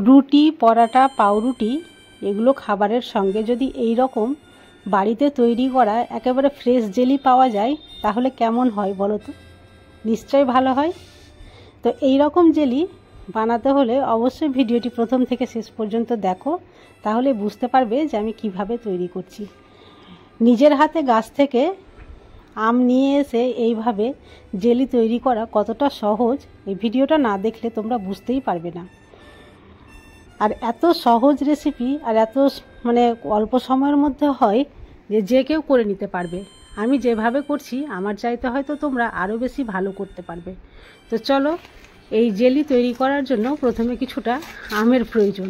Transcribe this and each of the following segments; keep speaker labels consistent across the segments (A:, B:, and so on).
A: রুটি, পরাটা, পাউরুটি এগুলো খাবারের সঙ্গে যদি এই রকম বাড়িতে তৈরি করা একেবারে ফ্রেশ জেলি পাওয়া যায় তাহলে কেমন হয় বলো তো? নিশ্চয়ই ভালো হয়। তো এই রকম জেলি বানাতে হলে অবশ্যই ভিডিওটি প্রথম থেকে শেষ পর্যন্ত দেখো, তাহলে বুঝতে পারবে যে আমি কিভাবে তৈরি করছি। নিজের হাতে গাছ থেকে আম নিয়ে এসে এইভাবে জেলি তৈরি করা কতটা সহজ, এই ভিডিওটা না দেখলে তোমরা বুঝতেই পারবে না। আর এত সহজ রেসিপি আর এত অল্প সময়ের মধ্যে হয় যে কেউ করে নিতে পারবে। আমি যেভাবে করছি আমার চাইতে হয়তো তোমরা আরও বেশি ভালো করতে পারবে। তো চলো, এই জেলি তৈরি করার জন্য প্রথমে কিছুটা আমের প্রয়োজন।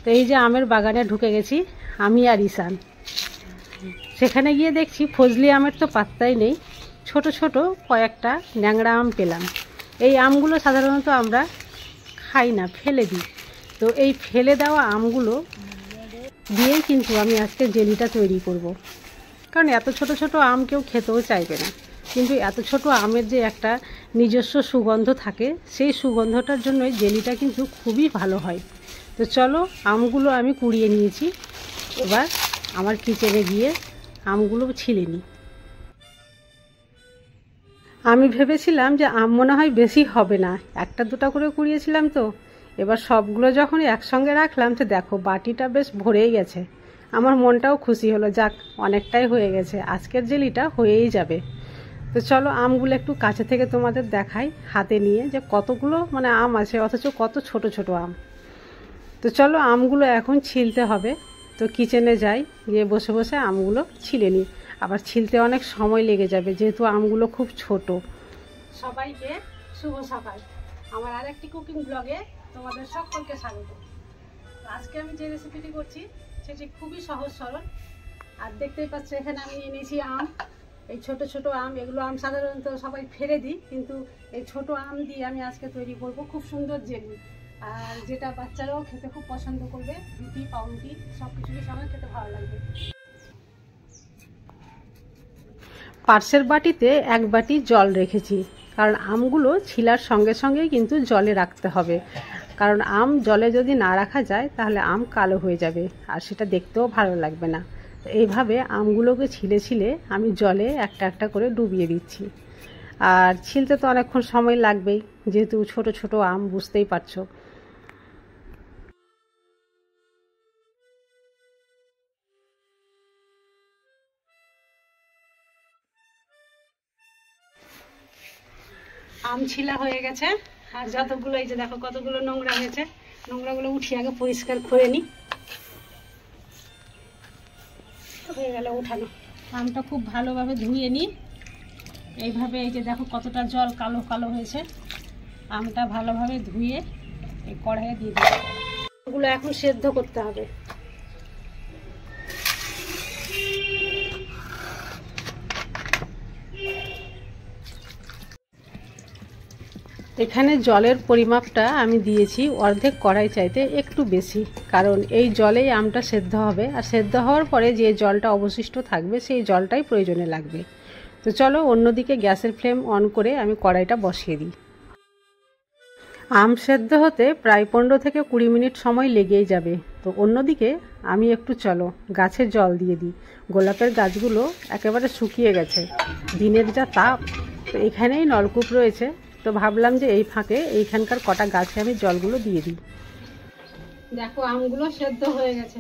A: তো এই যে আমের বাগানে ঢুকে গেছি আমি আর ঈশান। সেখানে গিয়ে দেখছি ফজলি আমের তো পাত্তাই নেই, ছোট ছোট কয়েকটা ন্যাংরা আম পেলাম। এই আমগুলো সাধারণত আমরা খাই না, ফেলে দিই। তো এই ফেলে দেওয়া আমগুলো দিয়েই কিন্তু আমি আজকে জেলিটা তৈরি করব। কারণ এত ছোট ছোট আম কেউ খেতেও চাইবে না, কিন্তু এত ছোট আমের যে একটা নিজস্ব সুগন্ধ থাকে, সেই সুগন্ধটার জন্য জেলিটা কিন্তু খুবই ভালো হয়। তো চলো, আমগুলো আমি কুড়িয়ে নিয়েছি, এবার আমার কিচেনে গিয়ে আমগুলো ছিলে নিই। আমি ভেবেছিলাম যে আম মনে হয় বেশি হবে না, একটা দুটা করে কুড়িয়েছিলাম। তো এবার সবগুলো যখন একসঙ্গে রাখলাম তো দেখো বাটিটা বেশ ভরেই গেছে। আমার মনটাও খুশি হলো, যাক অনেকটাই হয়ে গেছে, আজকের জেলিটা হয়েই যাবে। তো চলো আমগুলো একটু কাছে থেকে তোমাদের দেখাই হাতে নিয়ে, যে কতগুলো আম আছে, অথচ কত ছোট ছোট আম। তো চলো আমগুলো এখন ছিলতে হবে। তো কিচেনে যাই, গিয়ে বসে বসে আমগুলো ছিলে নিই। আবার ছিলতে অনেক সময় লেগে যাবে যেহেতু আমগুলো খুব ছোট। সবাইকে শুভ সকাল, আমার আরেকটি কুকিং ব্লগে তোমাদের সকলকে স্বাগত। আজকে আমি যে রেসিপিটি করছি সেটি খুবই সহজ সরল। আর দেখতেই পাচ্ছ এখানে আমি এনেছি আম, এই ছোট ছোট আম। এগুলো আম সাধারণত সবাই ফেলে দিই, কিন্তু এই ছোট আম দিয়ে আমি আজকে তৈরি করব খুব সুন্দর জেলি, আর যেটা বাচ্চারাও খেতে খুব পছন্দ করবে। রুটি, পাউরুটি সব কিছুর সঙ্গে খেতে ভালো লাগবে। পার্সের বাটিতে এক বাটি জল রেখেছি, কারণ আমগুলো ছিলার সঙ্গে সঙ্গেই কিন্তু জলে রাখতে হবে। কারণ আম জলে যদি না রাখা যায় তাহলে আম কালো হয়ে যাবে, আর সেটা দেখতেও ভালো লাগবে না। তো এইভাবে আমগুলোকে ছিলে ছিলে আমি জলে একটা একটা করে ডুবিয়ে দিচ্ছি। আর ছিলতে তো অনেকক্ষণ সময় লাগবেই, যেহেতু ছোট ছোট আম, বুঝতেই পারছো। আম ছিলা হয়ে গেছে, আর যতগুলো এই যে দেখো কতগুলো নোংরা হয়েছে, নোংরাগুলো উঠিয়ে আগে পরিষ্কার করে নিই। হয়ে গেল উঠানো। আমটা খুব ভালোভাবে ধুয়ে নিই। এইভাবে এই যে দেখো কতটা জল কালো কালো হয়েছে। আমটা ভালোভাবে ধুয়ে এই কড়াইয়ে দিয়ে দিই। এগুলো এখন সেদ্ধ করতে হবে। এখানে জলের পরিমাপটা আমি দিয়েছি অর্ধেক কড়াই চাইতে একটু বেশি, কারণ এই জলেই আমটা সেদ্ধ হবে, আর সেদ্ধ হওয়ার পরে যে জলটা অবশিষ্ট থাকবে সেই জলটাই প্রয়োজনে লাগবে। তো চলো অন্যদিকে গ্যাসের ফ্লেম অন করে আমি কড়াইটা বসিয়ে দিই। আম সেদ্ধ হতে প্রায় 15 থেকে 20 মিনিট সময় লেগেই যাবে। তো অন্যদিকে আমি একটু চলো গাছে জল দিয়ে দিই। গোলাপের গাছগুলো একেবারে শুকিয়ে গেছে, দিনের যা তাপ। তো এখানেই নলকূপ রয়েছে, তো ভাবলাম যে এই ফাঁকে এইখানকার কটা গাছে আমি জলগুলো দিয়ে দিই। দেখো আমগুলো সেদ্ধ হয়ে গেছে,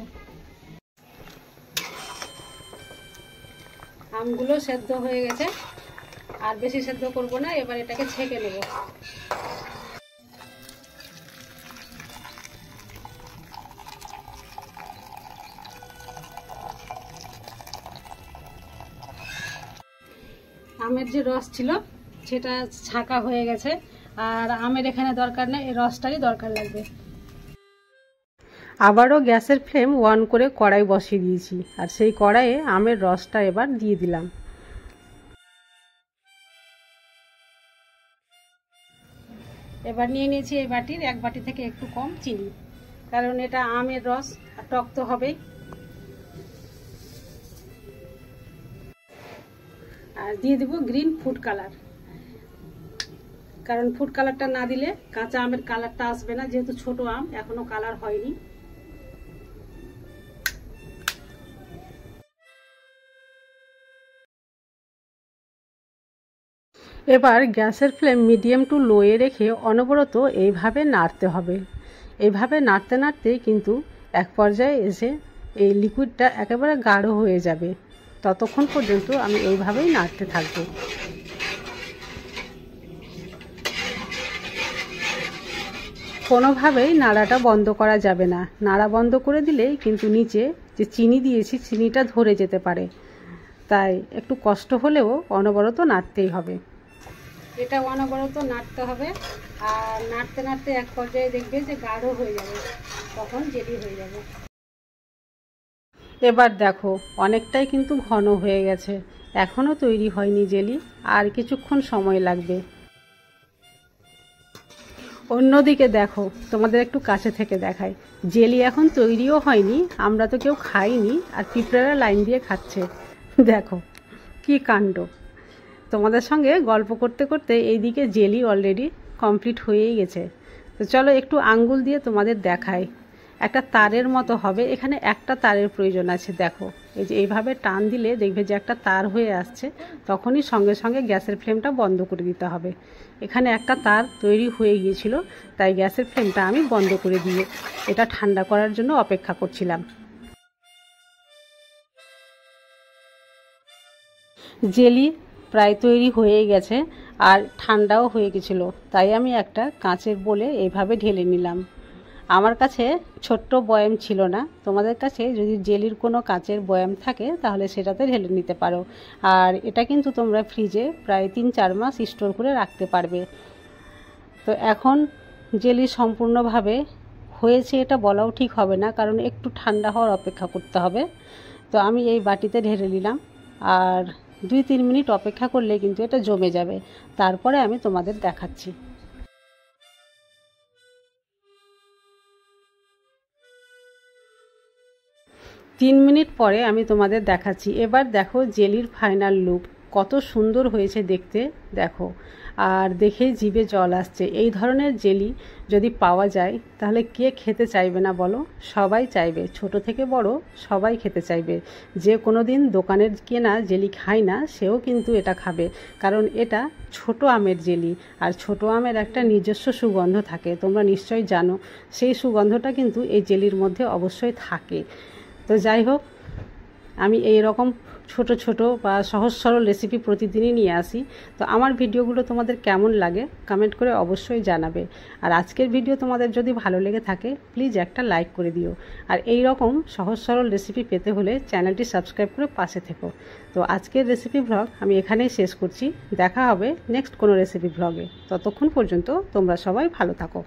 A: আমগুলো সেদ্ধ হয়ে গেছে। আর বেশি সেদ্ধ করব না, এবার এটাকে ছেঁকে নেব। আমের যে রস ছিল সেটা ছাঁকা হয়ে গেছে, আর আমের এখানে দরকার নেই, এই রসটারই দরকার লাগবে। আবারও গ্যাসের ফ্লেম অন করে কড়াই বসিয়ে দিয়েছি, আর সেই কড়াইয়ে আমের রসটা এবার দিয়ে দিলাম। এবার নিয়ে নিয়েছি এই বাটির এক বাটি থেকে একটু কম চিনি, কারণ এটা আমের রস, আর টক তো হবেই। আর দিয়ে দেবো গ্রিন ফুড কালার। কারণ ফুড কালারটা না দিলে কাঁচা আমের কালারটা আসবে না, যেহেতু ছোট আম এখনো কালার হয়নি। এবার গ্যাসের ফ্লেম মিডিয়াম টু লোয়ে রেখে অনবরত এইভাবে নাড়তে হবে। এইভাবে নাড়তে নাড়তে কিন্তু এক পর্যায়ে এসে এই লিকুইডটা একেবারে গাঢ় হয়ে যাবে। ততক্ষণ পর্যন্ত আমি এইভাবেই নাড়তে থাকবো। কোনোভাবেই নাড়াটা বন্ধ করা যাবে না। নাড়া বন্ধ করে দিলেই কিন্তু নিচে যে চিনি দিয়েছি চিনিটা ধরে যেতে পারে, তাই একটু কষ্ট হলেও অনবরত নাড়তেই হবে। এটা অনবরত নাড়তে হবে, আর নাড়তে নাড়তে এক পর্যায়ে দেখবে যে গাঢ় হয়ে যাবে, তখন জেলি হয়ে যাবে। এবার দেখো অনেকটাই কিন্তু ঘন হয়ে গেছে, এখনও তৈরি হয়নি জেলি, আর কিছুক্ষণ সময় লাগবে। অন্যদিকে দেখো, তোমাদের একটু কাছে থেকে দেখাই, জেলি এখন তৈরিও হয়নি, আমরা তো কেউ খাইনি, আর পিঁপড়েরা লাইন দিয়ে খাচ্ছে। দেখো কি কাণ্ড। তোমাদের সঙ্গে গল্প করতে করতে এইদিকে জেলি অলরেডি কমপ্লিট হয়েই গেছে। তো চলো একটু আঙ্গুল দিয়ে তোমাদের দেখাই। একটা তারের মতো হবে, এখানে একটা তারের প্রয়োজন আছে। দেখো এই যে এইভাবে টান দিলে দেখবে যে একটা তার হয়ে আসছে, তখনই সঙ্গে সঙ্গে গ্যাসের ফ্লেমটা বন্ধ করে দিতে হবে। এখানে একটা তার তৈরি হয়ে গিয়েছিল, তাই গ্যাসের ফ্লেমটা আমি বন্ধ করে দিয়ে এটা ঠান্ডা করার জন্য অপেক্ষা করছিলাম। জেলি প্রায় তৈরি হয়ে গেছে, আর ঠান্ডাও হয়ে গেছিলো, তাই আমি একটা কাঁচের বোলে এইভাবে ঢেলে নিলাম। আমার কাছে ছোট্ট বয়াম ছিল না, তোমাদের কাছে যদি জেলির কোনো কাঁচের বয়াম থাকে তাহলে সেটাতে ঢেলে নিতে পারো। আর এটা কিন্তু তোমরা ফ্রিজে প্রায় 3-4 মাস স্টোর করে রাখতে পারবে। তো এখন জেলি সম্পূর্ণভাবে হয়েছে এটা বলাও ঠিক হবে না, কারণ একটু ঠান্ডা হওয়ার অপেক্ষা করতে হবে। তো আমি এই বাটিতে ঢেলে নিলাম, আর 2-3 মিনিট অপেক্ষা করলে কিন্তু এটা জমে যাবে। তারপরে আমি তোমাদের দেখাচ্ছি। 3 মিনিট পরে আমি তোমাদের দেখাচ্ছি। এবার দেখো জেলির ফাইনাল লুক কত সুন্দর হয়েছে দেখতে, দেখো। আর দেখেই জিভে জল আসছে। এই ধরনের জেলি যদি পাওয়া যায় তাহলে কে খেতে চাইবে না বলো? সবাই চাইবে, ছোট থেকে বড় সবাই খেতে চাইবে। যে কোনো দিন দোকানের কেনা জেলি খায় না সেও কিন্তু এটা খাবে, কারণ এটা ছোট আমের জেলি, আর ছোট আমের একটা নিজস্ব সুগন্ধ থাকে, তোমরা নিশ্চয়ই জানো। সেই সুগন্ধটা কিন্তু এই জেলির মধ্যে অবশ্যই থাকে। তো যাই হোক, আমি এই রকম ছোট ছোট বা সহজ সরল রেসিপি প্রতিদিনই নিয়ে আসি। তো আমার ভিডিওগুলো তোমাদের কেমন লাগে কমেন্ট করে অবশ্যই জানাবে। আর আজকের ভিডিও তোমাদের যদি ভালো লেগে থাকে প্লিজ একটা লাইক করে দিও। আর এই রকম সহজ সরল রেসিপি পেতে হলে চ্যানেলটি সাবস্ক্রাইব করে পাশে থেকো। তো আজকের রেসিপি ভ্লগ আমি এখানেই শেষ করছি। দেখা হবে নেক্সট কোনো রেসিপি ভ্লগে। ততক্ষণ পর্যন্ত তোমরা সবাই ভালো থাকো।